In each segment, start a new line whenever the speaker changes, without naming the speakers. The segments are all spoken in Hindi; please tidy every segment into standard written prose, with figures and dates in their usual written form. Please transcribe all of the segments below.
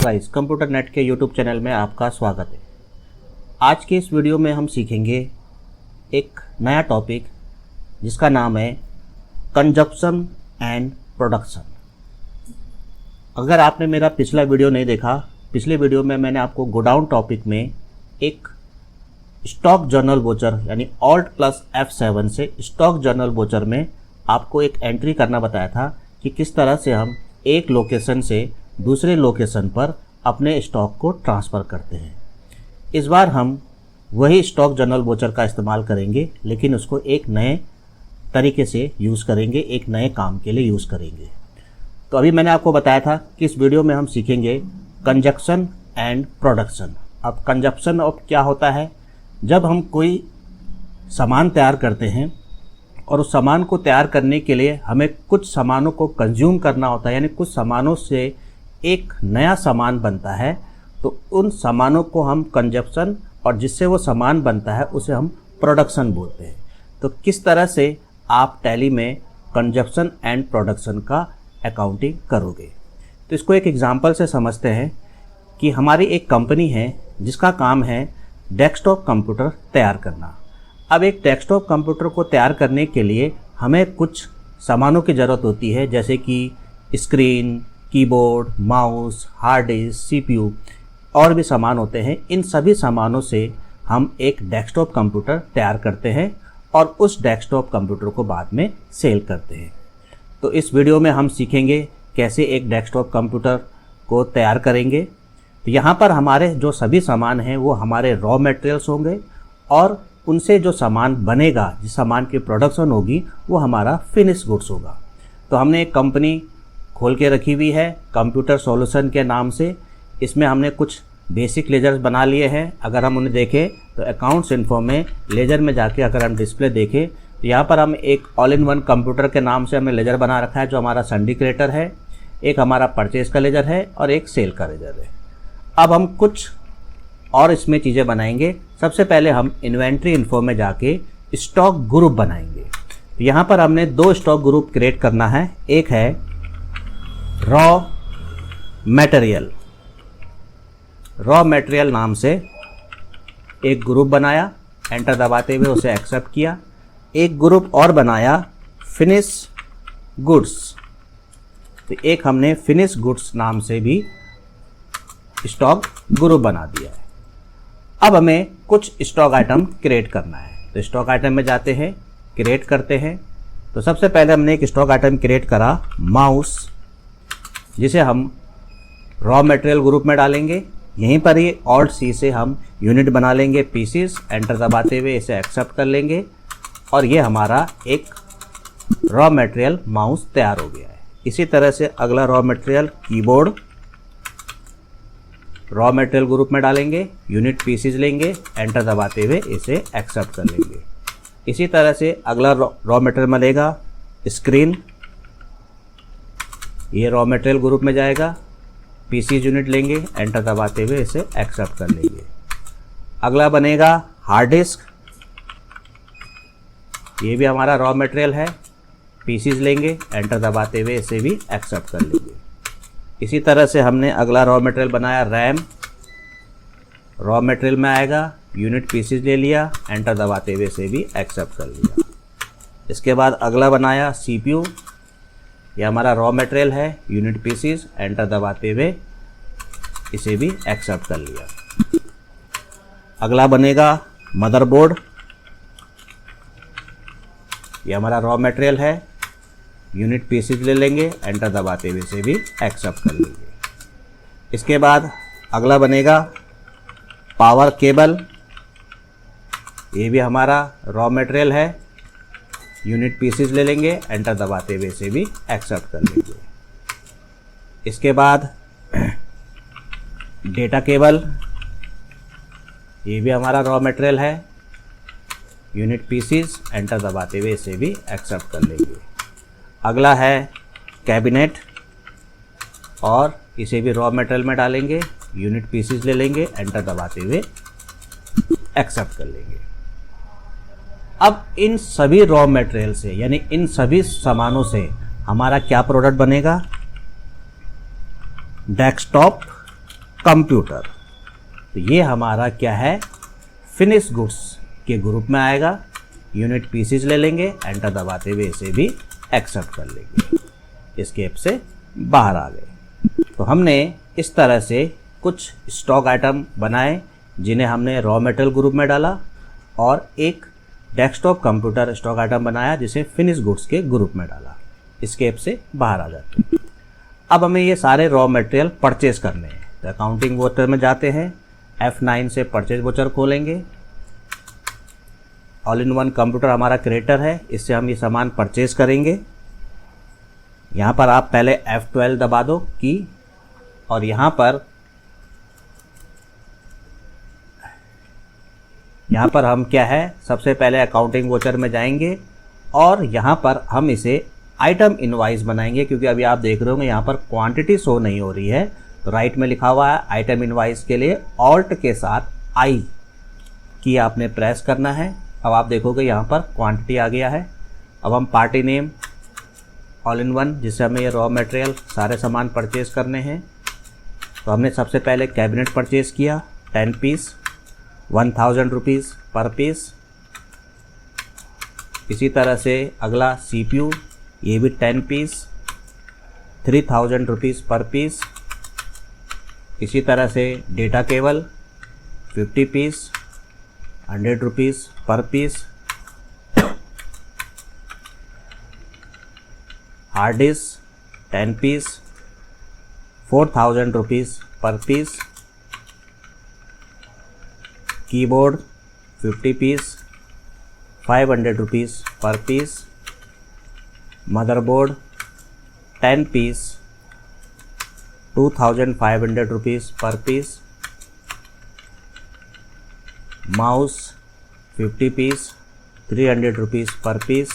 एंटरप्राइज कंप्यूटर नेट के यूट्यूब चैनल में आपका स्वागत है। आज के इस वीडियो में हम सीखेंगे एक नया टॉपिक जिसका नाम है कंजप्शन एंड प्रोडक्शन। अगर आपने मेरा पिछला वीडियो नहीं देखा, पिछले वीडियो में मैंने आपको गोडाउन टॉपिक में एक स्टॉक जर्नल वोचर यानी Alt+F7 से स्टॉक जर्नल वोचर में आपको एक एंट्री करना बताया था कि किस तरह से हम एक लोकेशन से दूसरे लोकेशन पर अपने स्टॉक को ट्रांसफ़र करते हैं। इस बार हम वही स्टॉक जर्नल वोचर का इस्तेमाल करेंगे, लेकिन उसको एक नए तरीके से यूज़ करेंगे, एक नए काम के लिए यूज़ करेंगे। तो अभी मैंने आपको बताया था कि इस वीडियो में हम सीखेंगे कंजक्शन एंड प्रोडक्शन। अब कंजप्शन ऑफ क्या होता है? जब हम कोई सामान तैयार करते हैं और उस सामान को तैयार करने के लिए हमें कुछ सामानों को कंज्यूम करना होता है, यानी कुछ सामानों से एक नया सामान बनता है, तो उन सामानों को हम कंजप्शन और जिससे वो सामान बनता है उसे हम प्रोडक्शन बोलते हैं। तो किस तरह से आप टैली में कंजप्शन एंड प्रोडक्शन का अकाउंटिंग करोगे, तो इसको एक एग्जांपल से समझते हैं कि हमारी एक कंपनी है जिसका काम है डेस्कटॉप कंप्यूटर तैयार करना। अब एक डेस्कटॉप कंप्यूटर को तैयार करने के लिए हमें कुछ सामानों की ज़रूरत होती है, जैसे कि screen, keyboard, mouse, hard disk, CPU और भी सामान होते हैं। इन सभी सामानों से हम एक डेस्कटॉप कंप्यूटर तैयार करते हैं और उस डेस्कटॉप कंप्यूटर को बाद में सेल करते हैं। तो इस वीडियो में हम सीखेंगे कैसे एक डेस्कटॉप कंप्यूटर को तैयार करेंगे। तो यहाँ पर हमारे जो सभी सामान हैं वो हमारे रॉ मटेरियल्स होंगे और उनसे जो सामान बनेगा, जिस सामान की प्रोडक्शन होगी, वो हमारा फिनिश गुड्स होगा। तो हमने एक कंपनी खोल के रखी हुई है कंप्यूटर सॉल्यूशन के नाम से। इसमें हमने कुछ बेसिक लेजर्स बना लिए हैं। अगर हम उन्हें देखें तो अकाउंट्स इन्फो में लेजर में जाके अगर हम डिस्प्ले देखें तो यहाँ पर हम एक ऑल इन वन कंप्यूटर के नाम से हमने लेजर बना रखा है, जो हमारा सिंडिकेटर है, एक हमारा परचेज का लेजर है और एक सेल का लेजर है। अब हम कुछ और इसमें चीज़ें बनाएंगे। सबसे पहले हम इन्वेंट्री इन्फो में जाके स्टॉक ग्रुप बनाएंगे। तो यहाँ पर हमने दो स्टॉक ग्रुप क्रिएट करना है। एक है रॉ मटेरियल, रॉ मटेरियल नाम से एक ग्रुप बनाया, एंटर दबाते हुए उसे एक्सेप्ट किया। एक ग्रुप और बनाया फिनिश गुड्स, तो एक हमने फिनिश गुड्स नाम से भी स्टॉक ग्रुप बना दिया है। अब हमें कुछ स्टॉक आइटम क्रिएट करना है। तो स्टॉक आइटम में जाते हैं, क्रिएट करते हैं। तो सबसे पहले हमने एक स्टॉक आइटम क्रिएट करा माउस, जिसे हम रॉ मटेरियल ग्रुप में डालेंगे। यहीं पर ही Alt+C से हम यूनिट बना लेंगे पीसीस, एंटर दबाते हुए इसे एक्सेप्ट कर लेंगे और ये हमारा एक रॉ मटेरियल माउस तैयार हो गया है। इसी तरह से अगला raw material keyboard, raw material group में डालेंगे, यूनिट पीसीज लेंगे, एंटर दबाते हुए इसे एक्सेप्ट कर लेंगे। इसी तरह से अगला रॉ मटेरियल मिलेगा स्क्रीन, ये रॉ मटेरियल ग्रुप में जाएगा, पीसीज यूनिट लेंगे, एंटर दबाते हुए इसे एक्सेप्ट कर लेंगे। अगला बनेगा हार्ड डिस्क, ये भी हमारा रॉ मटेरियल है, पीसीज लेंगे, एंटर दबाते हुए इसे भी एक्सेप्ट कर लेंगे। इसी तरह से हमने अगला रॉ मटेरियल बनाया रैम, रॉ मटेरियल में आएगा, यूनिट पीसीज ले लिया, एंटर दबाते हुए इसे भी एक्सेप्ट कर लिया। इसके बाद अगला बनाया सीपीयू, ये हमारा रॉ मटेरियल है, यूनिट पीसीज, एंटर दबाते हुए इसे भी एक्सेप्ट कर लिया। अगला बनेगा मदरबोर्ड, ये हमारा रॉ मटेरियल है, यूनिट पीसीज ले लेंगे, एंटर दबाते हुए इसे भी एक्सेप्ट कर लेंगे। इसके बाद अगला बनेगा पावर केबल, ये भी हमारा रॉ मटेरियल है, यूनिट पीसीज ले लेंगे, एंटर दबाते हुए इसे भी एक्सेप्ट कर लेंगे। इसके बाद डेटा केबल, ये भी हमारा रॉ मटेरियल है, यूनिट पीसीज, एंटर दबाते हुए इसे भी एक्सेप्ट कर लेंगे। अगला है कैबिनेट और इसे भी रॉ मटेरियल में डालेंगे, यूनिट पीसीज ले लेंगे, एंटर दबाते हुए एक्सेप्ट कर लेंगे। अब इन सभी रॉ मटेरियल से यानी इन सभी सामानों से हमारा क्या प्रोडक्ट बनेगा? Desktop computer. तो ये हमारा क्या है, फिनिश गुड्स के ग्रुप में आएगा। यूनिट पीसीज ले लेंगे, एंटर दबाते हुए इसे भी एक्सेप्ट कर लेंगे। एस्केप से बाहर आ गए। तो हमने इस तरह से कुछ स्टॉक आइटम बनाए जिन्हें हमने रॉ मटेरियल ग्रुप में डाला, और एक डेस्कटॉप कंप्यूटर स्टॉक आइटम बनाया जिसे फिनिश गुड्स के ग्रुप में डाला। एस्केप से बाहर आ जाते हैं। अब हमें ये सारे रॉ मटेरियल परचेज करने हैं। तो अकाउंटिंग वोचर में जाते हैं, F9 से परचेज वोचर खोलेंगे। ऑल इन वन कंप्यूटर हमारा क्रिएटर है, इससे हम ये सामान परचेज करेंगे। यहाँ पर आप पहले F12 दबा दो की, और यहाँ पर हम क्या है, सबसे पहले अकाउंटिंग वोचर में जाएंगे और यहाँ पर हम इसे आइटम इनवाइस बनाएंगे, क्योंकि अभी आप देख रहे होंगे यहाँ पर क्वांटिटी शो नहीं हो रही है। तो राइट में लिखा हुआ है आइटम इनवाइस के लिए ऑल्ट के साथ आई की आपने प्रेस करना है। अब आप देखोगे यहाँ पर क्वांटिटी आ गया है। अब हम party name all in one, जिससे हमें ये रॉ मटेरियल सारे सामान परचेज करने हैं। तो हमने सबसे पहले कैबिनेट परचेज किया 10 पीस, 1000 रुपीज़ पर पीस। इसी तरह से अगला CPU, ये भी 10 पीस, 3000 रुपीज़ पर पीस। इसी तरह से data cable 50 piece, 100 rupees per piece. Hard disk 10 piece, 4000 rupees per piece. Keyboard 50 piece, 500 rupees per piece. Motherboard 10 piece, 2500 rupees per piece. Mouse 50 piece, 300 rupees per piece.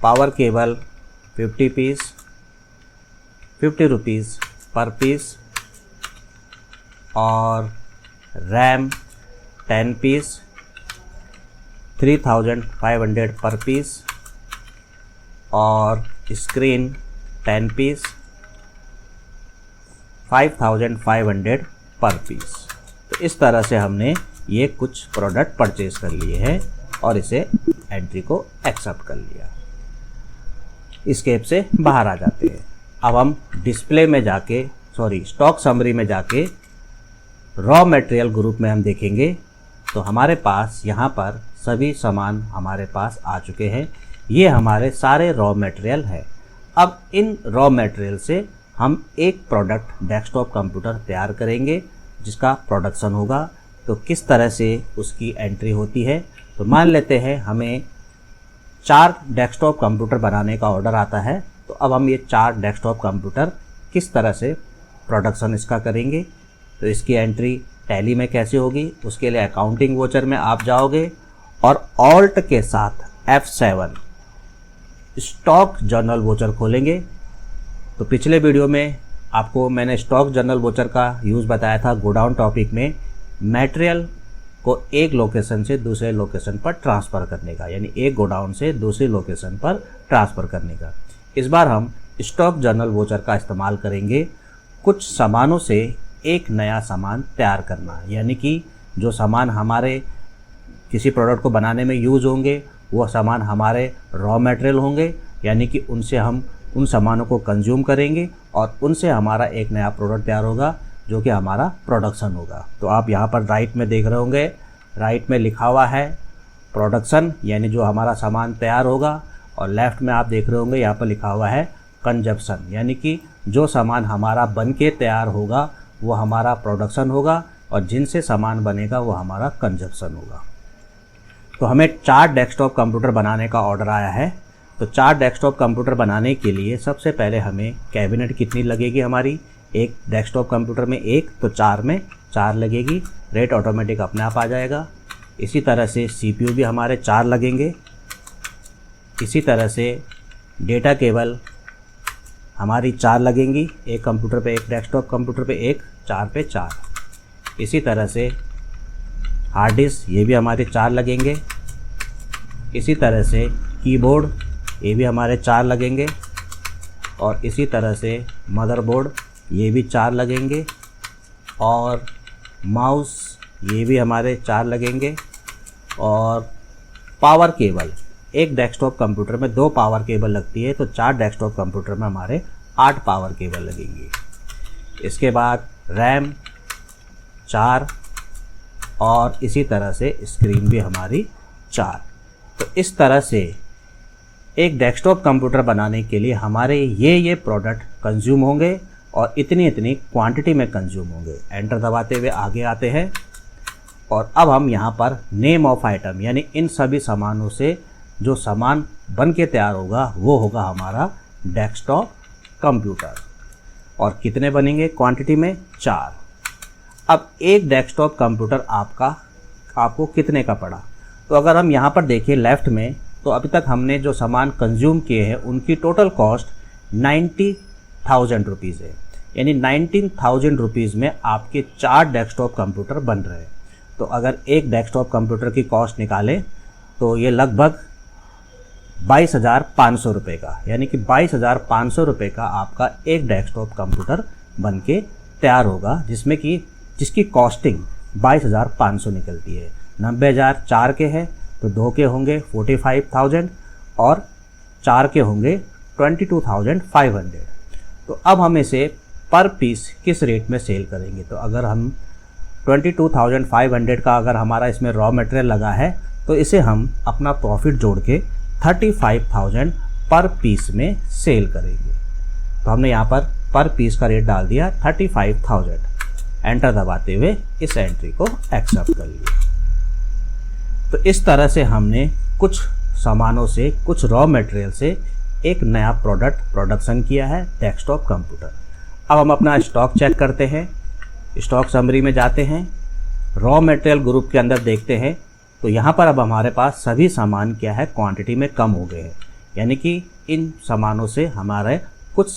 Power cable 50 piece, 50 rupees per piece. और रैम 10 पीस, 3500 पर पीस। और स्क्रीन 10 पीस, 5500 पर पीस। तो इस तरह से हमने ये कुछ प्रोडक्ट परचेज कर लिए हैं और इसे एंट्री को एक्सेप्ट कर लिया। एस्केप से बाहर आ जाते हैं। अब हम डिस्प्ले में जाके, स्टॉक समरी में जाके रॉ मटेरियल ग्रुप में हम देखेंगे। तो हमारे पास यहाँ पर सभी सामान हमारे पास आ चुके हैं। ये हमारे सारे रॉ मटेरियल है। अब इन रॉ मटेरियल से हम एक प्रोडक्ट डेस्कटॉप कंप्यूटर तैयार करेंगे जिसका प्रोडक्शन होगा। तो किस तरह से उसकी एंट्री होती है, तो मान लेते हैं हमें 4 डेस्कटॉप कंप्यूटर बनाने का ऑर्डर आता है। तो अब हम ये 4 डेस्कटॉप कंप्यूटर किस तरह से प्रोडक्शन इसका करेंगे, तो इसकी एंट्री टैली में कैसे होगी, उसके लिए अकाउंटिंग वोचर में आप जाओगे और ऑल्ट के साथ F7 स्टॉक जर्नल वोचर खोलेंगे। तो पिछले वीडियो में आपको मैंने स्टॉक जर्नल वोचर का यूज़ बताया था गोडाउन टॉपिक में, मटेरियल को एक लोकेशन से दूसरे लोकेशन पर ट्रांसफ़र करने का, यानी एक गोडाउन से दूसरी लोकेशन पर ट्रांसफ़र करने का। इस बार हम स्टॉक जर्नल वोचर का इस्तेमाल करेंगे कुछ सामानों से एक नया सामान तैयार करना, यानी कि जो सामान हमारे किसी प्रोडक्ट को बनाने में यूज़ होंगे वो सामान हमारे रॉ मटेरियल होंगे, यानी कि उनसे हम उन सामानों को कंज्यूम करेंगे और उनसे हमारा एक नया प्रोडक्ट तैयार होगा जो कि हमारा प्रोडक्शन होगा। तो आप यहाँ पर राइट में देख रहे होंगे, राइट में लिखा हुआ है प्रोडक्शन, यानी जो हमारा सामान तैयार होगा, और लेफ़्ट में आप देख रहे होंगे यहाँ पर लिखा हुआ है कंजप्शन, यानी कि जो सामान हमारा बन के तैयार होगा वो हमारा प्रोडक्शन होगा और जिनसे सामान बनेगा वो हमारा कंजप्शन होगा। तो हमें 4 डेस्कटॉप कंप्यूटर बनाने का ऑर्डर आया है। तो 4 डेस्कटॉप कंप्यूटर बनाने के लिए सबसे पहले हमें कैबिनेट कितनी लगेगी, हमारी एक डेस्कटॉप कंप्यूटर में एक, तो 4 में 4 लगेगी। रेट ऑटोमेटिक अपने आप आ जाएगा। इसी तरह से CPU भी हमारे 4 लगेंगे। इसी तरह से डेटा केबल हमारी 4 लगेंगी, एक कंप्यूटर पे एक, डेस्कटॉप कंप्यूटर पे एक, 4 पे 4। इसी तरह से हार्ड डिस्क ये भी हमारे 4 लगेंगे। इसी तरह से कीबोर्ड ये भी हमारे 4 लगेंगे। और इसी तरह से मदरबोर्ड ये भी 4 लगेंगे, और माउस ये भी हमारे 4 लगेंगे, और पावर केबल, एक डेस्कटॉप कंप्यूटर में 2 पावर केबल लगती है, तो 4 डेस्कटॉप कंप्यूटर में हमारे 8 पावर केबल लगेंगी। इसके बाद रैम 4, और इसी तरह से स्क्रीन भी हमारी 4। तो इस तरह से एक डेस्कटॉप कंप्यूटर बनाने के लिए हमारे ये प्रोडक्ट कंज्यूम होंगे, और इतनी क्वांटिटी में कंज्यूम होंगे। एंटर दबाते हुए आगे आते हैं, और अब हम यहाँ पर नेम ऑफ आइटम, यानी इन सभी सामानों से जो सामान बन के तैयार होगा वो होगा हमारा डेस्कटॉप कंप्यूटर। और कितने बनेंगे क्वांटिटी में? 4। अब एक डेस्कटॉप कंप्यूटर आपको कितने का पड़ा? तो अगर हम यहाँ पर देखें लेफ़्ट में, तो अभी तक हमने जो सामान कंज्यूम किए हैं उनकी टोटल कॉस्ट 90,000 रुपीज़ है, यानी 19,000 रुपीज़ में आपके 4 डेस्कटॉप कंप्यूटर बन रहे हैं। तो अगर एक डेस्कटॉप कंप्यूटर की कॉस्ट निकालें तो ये लगभग 22,500 रुपये का, यानी कि 22,500 रुपये का आपका एक डेस्कटॉप कंप्यूटर बन के तैयार होगा, जिसकी कॉस्टिंग 22,500 निकलती है। 90,000 4 के हैं तो 2 के होंगे 45,000, और 4 के होंगे 22,500। तो अब हम इसे पर पीस किस रेट में सेल करेंगे? तो अगर हम 22,500 का अगर हमारा इसमें रॉ मटेरियल लगा है, तो इसे हम अपना प्रॉफिट जोड़ के 35,000 पर पीस में सेल करेंगे। तो हमने यहाँ पर पीस का रेट डाल दिया 35,000। एंटर दबाते हुए इस एंट्री को एक्सेप्ट कर लिया। तो इस तरह से हमने कुछ सामानों से, कुछ रॉ मटेरियल से एक नया प्रोडक्शन किया है डेस्कटॉप कंप्यूटर। अब हम अपना स्टॉक चेक करते हैं। स्टॉक समरी में जाते हैं, रॉ मटेरियल ग्रुप के अंदर देखते हैं, तो यहाँ पर अब हमारे पास सभी सामान क्या है, क्वांटिटी में कम हो गए हैं। यानी कि इन सामानों से हमारे कुछ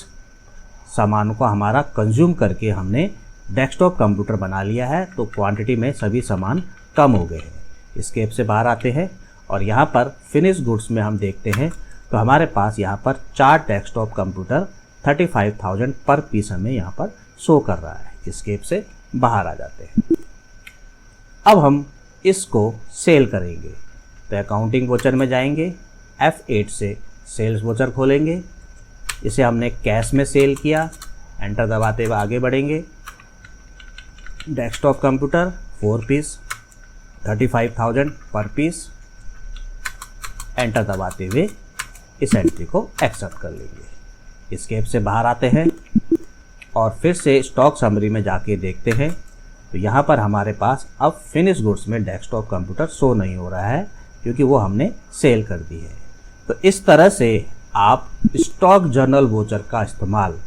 सामानों को हमारा कंज्यूम करके हमने डेस्कटॉप कंप्यूटर बना लिया है, तो क्वांटिटी में सभी सामान कम हो गए हैं। एस्केप से बाहर आते हैं, और यहाँ पर फिनिश गुड्स में हम देखते हैं, तो हमारे पास यहाँ पर 4 डेस्कटॉप कंप्यूटर 35,000 पर पीस हमें यहाँ पर शो कर रहा है। एस्केप से बाहर आ जाते हैं। अब हम इसको सेल करेंगे, तो अकाउंटिंग वोचर में जाएंगे, F8 से सेल्स वोचर खोलेंगे। इसे हमने कैश में सेल किया। एंटर दबाते हुए आगे बढ़ेंगे। डेस्कटॉप कंप्यूटर 4 पीस 35,000 पर पीस। एंटर दबाते हुए इस एंट्री को एक्सेप्ट कर लेंगे। एस्केप से बाहर आते हैं, और फिर से स्टॉक समरी में जाके देखते हैं, तो यहाँ पर हमारे पास अब फिनिश गुड्स में डेस्कटॉप कंप्यूटर शो नहीं हो रहा है, क्योंकि वो हमने सेल कर दी है। तो इस तरह से आप स्टॉक जर्नल वोचर का इस्तेमाल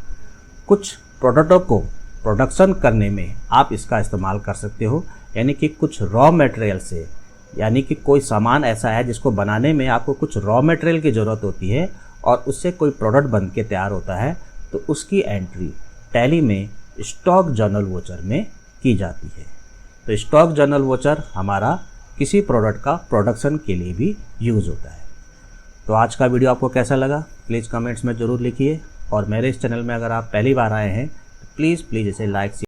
कुछ प्रोडक्टों को प्रोडक्शन करने में आप इसका इस्तेमाल कर सकते हो। यानी कि कुछ रॉ मटेरियल से, यानी कि कोई सामान ऐसा है जिसको बनाने में आपको कुछ रॉ मटेरियल की ज़रूरत होती है, और उससे कोई प्रोडक्ट बन के तैयार होता है, तो उसकी एंट्री टैली में स्टॉक जर्नल वोचर में की जाती है। तो स्टॉक जर्नल वोचर हमारा किसी प्रोडक्ट का प्रोडक्शन के लिए भी यूज़ होता है। तो आज का वीडियो आपको कैसा लगा प्लीज़ कमेंट्स में ज़रूर लिखिए, और मेरे इस चैनल में अगर आप पहली बार आए हैं तो प्लीज़ इसे लाइक